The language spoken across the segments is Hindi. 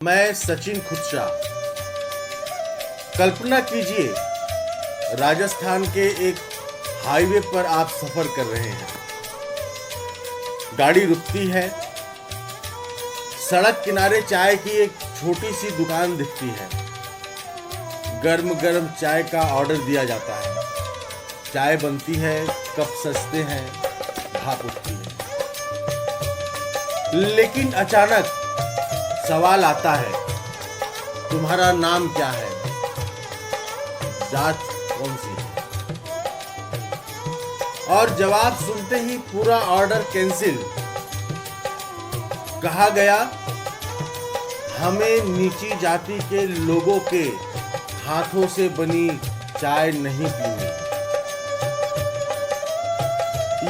मैं सचिन खुदशा। कल्पना कीजिए, राजस्थान के एक हाईवे पर आप सफर कर रहे हैं। गाड़ी रुकती है, सड़क किनारे चाय की एक छोटी सी दुकान दिखती है। गर्म गर्म चाय का ऑर्डर दिया जाता है। चाय बनती है, कप सजते हैं, भाप उठती है। लेकिन अचानक सवाल आता है, तुम्हारा नाम क्या है? जात कौन सी है? और जवाब सुनते ही पूरा ऑर्डर कैंसिल। कहा गया, हमें नीची जाति के लोगों के हाथों से बनी चाय नहीं पीनी।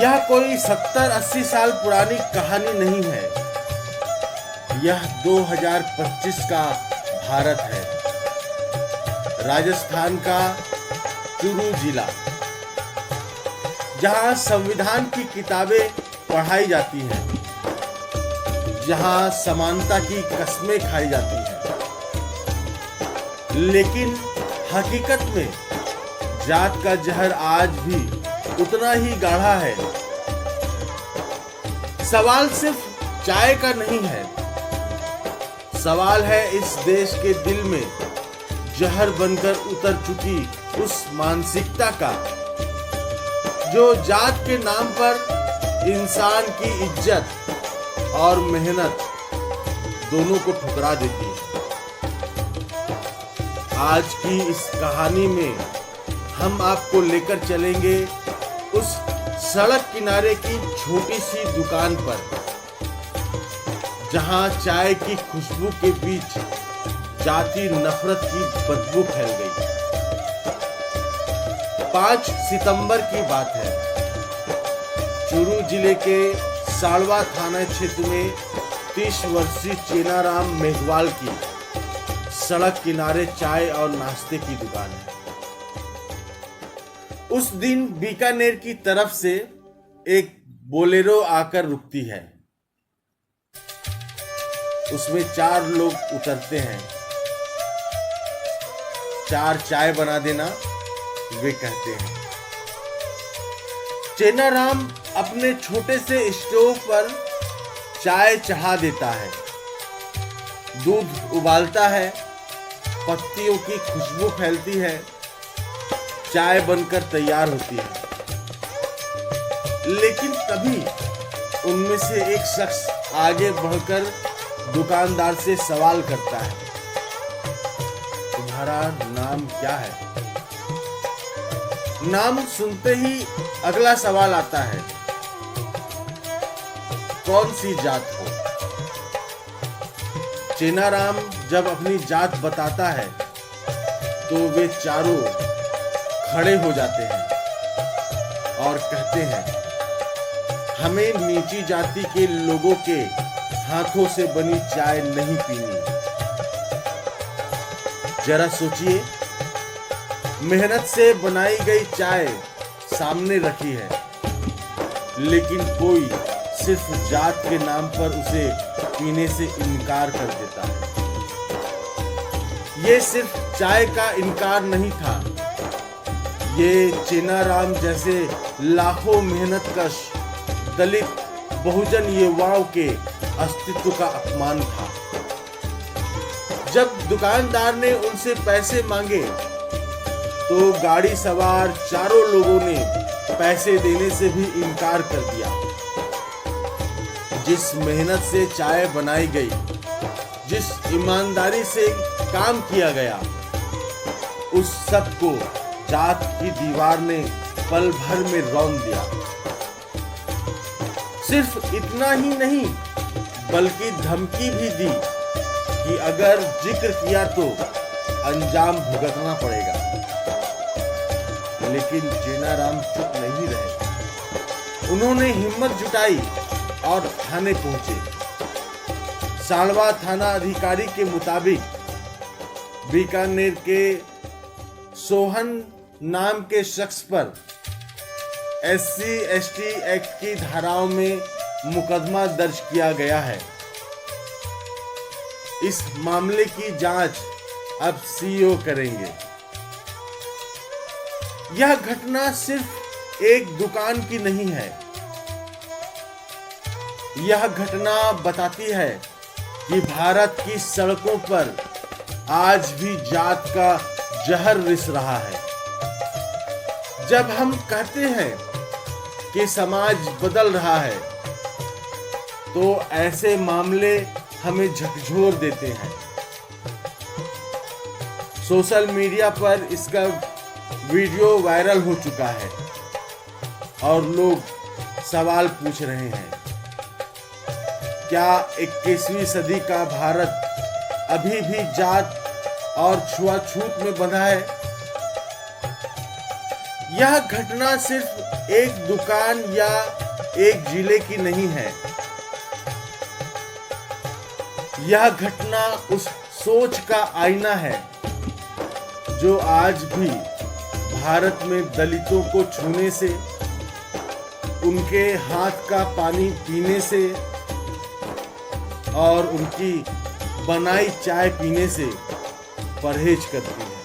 यह कोई 70-80 साल पुरानी कहानी नहीं है। यह 2025 का भारत है। राजस्थान का चूरू जिला, जहां संविधान की किताबें पढ़ाई जाती हैं, जहां समानता की कस्में खाई जाती हैं, लेकिन हकीकत में जात का जहर आज भी उतना ही गाढ़ा है। सवाल सिर्फ चाय का नहीं है, सवाल है इस देश के दिल में जहर बनकर उतर चुकी उस मानसिकता का, जो जात के नाम पर इंसान की इज्जत और मेहनत दोनों को ठुकरा देती है। आज की इस कहानी में हम आपको लेकर चलेंगे उस सड़क किनारे की छोटी सी दुकान पर, जहां चाय की खुशबू के बीच जाति नफरत की बदबू फैल गई। 5 सितंबर की बात है। चूरू जिले के साड़वा थाना क्षेत्र में 30 वर्षीय चेनाराम मेघवाल की सड़क किनारे चाय और नाश्ते की दुकान है। उस दिन बीकानेर की तरफ से एक बोलेरो आकर रुकती है। उसमें 4 लोग उतरते हैं। 4 चाय बना देना, वे कहते हैं। चेनाराम अपने छोटे से स्टोव पर चाय चढ़ा देता है। दूध उबालता है, पत्तियों की खुशबू फैलती है, चाय बनकर तैयार होती है। लेकिन तभी उनमें से एक शख्स आगे बढ़कर दुकानदार से सवाल करता है, तुम्हारा नाम क्या है? नाम सुनते ही अगला सवाल आता है, कौन सी जात हो? चेनाराम जब अपनी जात बताता है तो वे चारों खड़े हो जाते हैं और कहते हैं, हमें नीची जाति के लोगों के हाथों से बनी चाय नहीं पीनी। जरा सोचिए, मेहनत से बनाई गई चाय सामने रखी है, लेकिन कोई सिर्फ जात के नाम पर उसे पीने से इनकार कर देता है। ये सिर्फ चाय का इनकार नहीं था, ये चेनाराम जैसे लाखों मेहनतकश दलित बहुजन युवाओं के अस्तित्व का अपमान था। जब दुकानदार ने उनसे पैसे मांगे तो गाड़ी सवार चारों लोगों ने पैसे देने से भी इनकार कर दिया। जिस मेहनत से चाय बनाई गई, जिस ईमानदारी से काम किया गया, उस सब को जात की दीवार ने पल भर में रौंद दिया। सिर्फ इतना ही नहीं, बल्कि धमकी भी दी कि अगर जिक्र किया तो अंजाम भुगतना पड़ेगा। लेकिन चेनाराम चुप नहीं रहे। उन्होंने हिम्मत जुटाई और थाने पहुंचे। साड़वा थाना अधिकारी के मुताबिक बीकानेर के सोहन नाम के शख्स पर SC/ST एक्ट की धाराओं में मुकदमा दर्ज किया गया है। इस मामले की जांच अब सीईओ करेंगे। यह घटना सिर्फ एक दुकान की नहीं है। यह घटना बताती है कि भारत की सड़कों पर आज भी जात का जहर रिस रहा है। जब हम कहते हैं कि समाज बदल रहा है, तो ऐसे मामले हमें झकझोर देते हैं। सोशल मीडिया पर इसका वीडियो वायरल हो चुका है और लोग सवाल पूछ रहे हैं, क्या 21वीं सदी का भारत अभी भी जात और छुआछूत में बंधा है? यह घटना सिर्फ एक दुकान या एक जिले की नहीं है। यह घटना उस सोच का आईना है जो आज भी भारत में दलितों को छूने से, उनके हाथ का पानी पीने से और उनकी बनाई चाय पीने से परहेज करती है।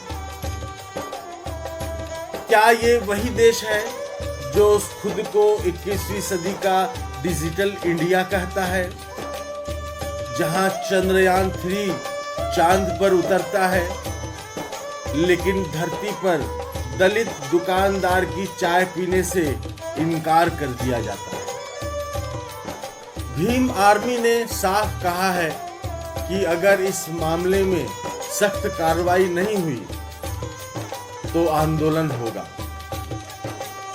क्या ये वही देश है जो खुद को 21वीं सदी का डिजिटल इंडिया कहता है, जहां चंद्रयान 3 चांद पर उतरता है, लेकिन धरती पर दलित दुकानदार की चाय पीने से इनकार कर दिया जाता है? भीम आर्मी ने साफ कहा है कि अगर इस मामले में सख्त कार्रवाई नहीं हुई तो आंदोलन होगा,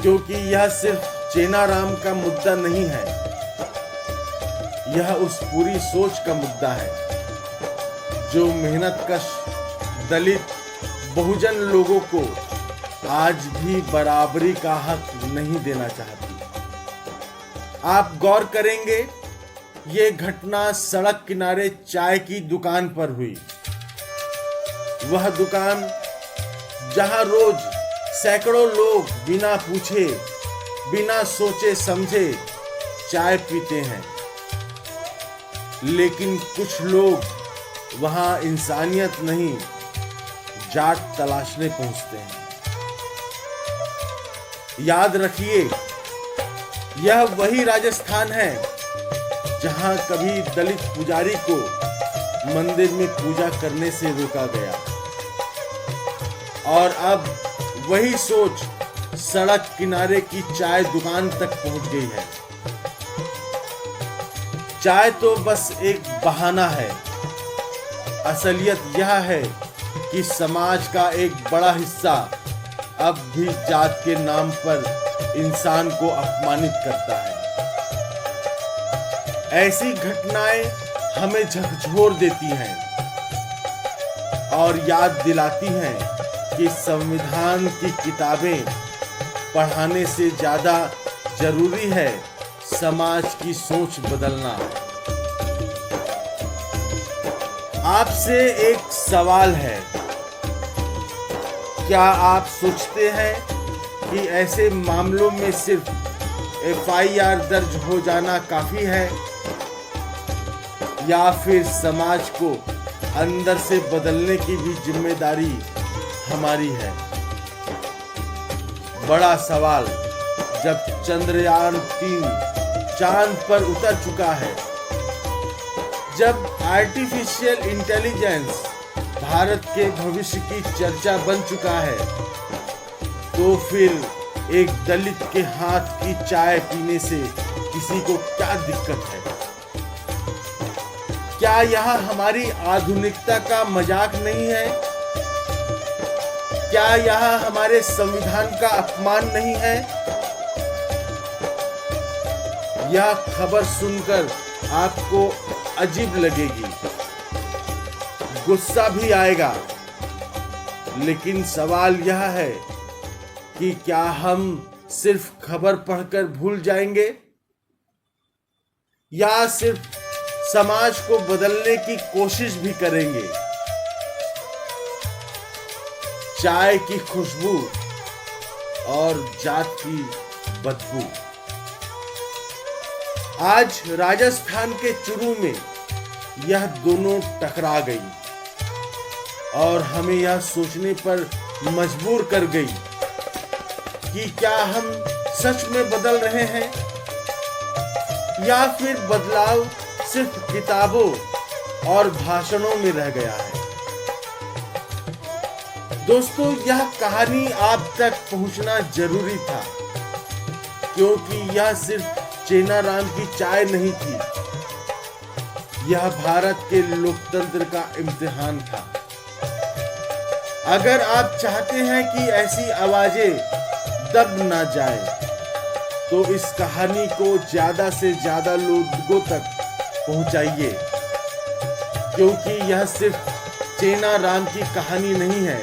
क्योंकि यह सिर्फ चेनाराम का मुद्दा नहीं है, यह उस पूरी सोच का मुद्दा है जो मेहनतकश दलित बहुजन लोगों को आज भी बराबरी का हक नहीं देना चाहती। आप गौर करेंगे, ये घटना सड़क किनारे चाय की दुकान पर हुई। वह दुकान जहां रोज सैकड़ों लोग बिना पूछे, बिना सोचे समझे चाय पीते हैं, लेकिन कुछ लोग वहां इंसानियत नहीं, जात तलाशने पहुंचते हैं। याद रखिए, यह वही राजस्थान है जहां कभी दलित पुजारी को मंदिर में पूजा करने से रोका गया, और अब वही सोच सड़क किनारे की चाय दुकान तक पहुंच गई है। चाय तो बस एक बहाना है। असलियत यह है कि समाज का एक बड़ा हिस्सा अब भी जात के नाम पर इंसान को अपमानित करता है। ऐसी घटनाएं हमें झकझोर देती हैं और याद दिलाती हैं कि संविधान की किताबें पढ़ाने से ज्यादा जरूरी है समाज की सोच बदलना। आपसे एक सवाल है, क्या आप सोचते हैं कि ऐसे मामलों में सिर्फ FIR दर्ज हो जाना काफी है, या फिर समाज को अंदर से बदलने की भी जिम्मेदारी हमारी है? बड़ा सवाल जब चंद्रयान 3 चांद पर उतर चुका है, जब आर्टिफिशियल इंटेलिजेंस भारत के भविष्य की चर्चा बन चुका है, तो फिर एक दलित के हाथ की चाय पीने से किसी को क्या दिक्कत है? क्या यह हमारी आधुनिकता का मजाक नहीं है? क्या यह हमारे संविधान का अपमान नहीं है? यह खबर सुनकर आपको अजीब लगेगी, गुस्सा भी आएगा, लेकिन सवाल यह है कि क्या हम सिर्फ खबर पढ़कर भूल जाएंगे, या सिर्फ समाज को बदलने की कोशिश भी करेंगे? चाय की खुशबू और जात की बदबू। आज राजस्थान के चुरू में यह दोनों टकरा गई और हमें यह सोचने पर मजबूर कर गई कि क्या हम सच में बदल रहे हैं या फिर बदलाव सिर्फ किताबों और भाषणों में रह गया है। दोस्तों, यह कहानी आप तक पहुंचना जरूरी था, क्योंकि यह सिर्फ चेनाराम की चाय नहीं थी, यह भारत के लोकतंत्र का इम्तिहान था। अगर आप चाहते हैं कि ऐसी आवाजें दब ना जाए, तो इस कहानी को ज्यादा से ज्यादा लोगों तक पहुंचाइए, क्योंकि यह सिर्फ चेनाराम की कहानी नहीं है,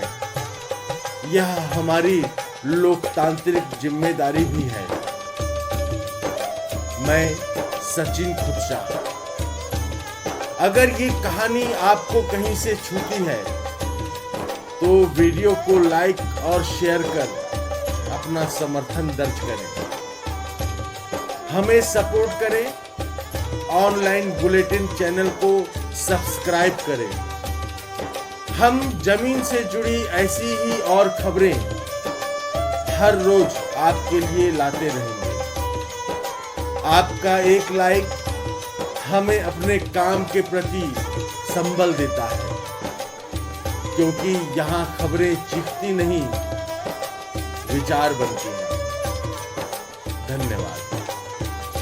यह हमारी लोकतांत्रिक जिम्मेदारी भी है। मैं सचिन खुदशाह। अगर ये कहानी आपको कहीं से छूती है तो वीडियो को लाइक और शेयर कर अपना समर्थन दर्ज करें, हमें सपोर्ट करें, ऑनलाइन बुलेटिन चैनल को सब्सक्राइब करें। हम जमीन से जुड़ी ऐसी ही और खबरें हर रोज आपके लिए लाते रहेंगे। आपका एक लाइक हमें अपने काम के प्रति संबल देता है, क्योंकि यहाँ खबरें चीखती नहीं, विचार बनती हैं। धन्यवाद।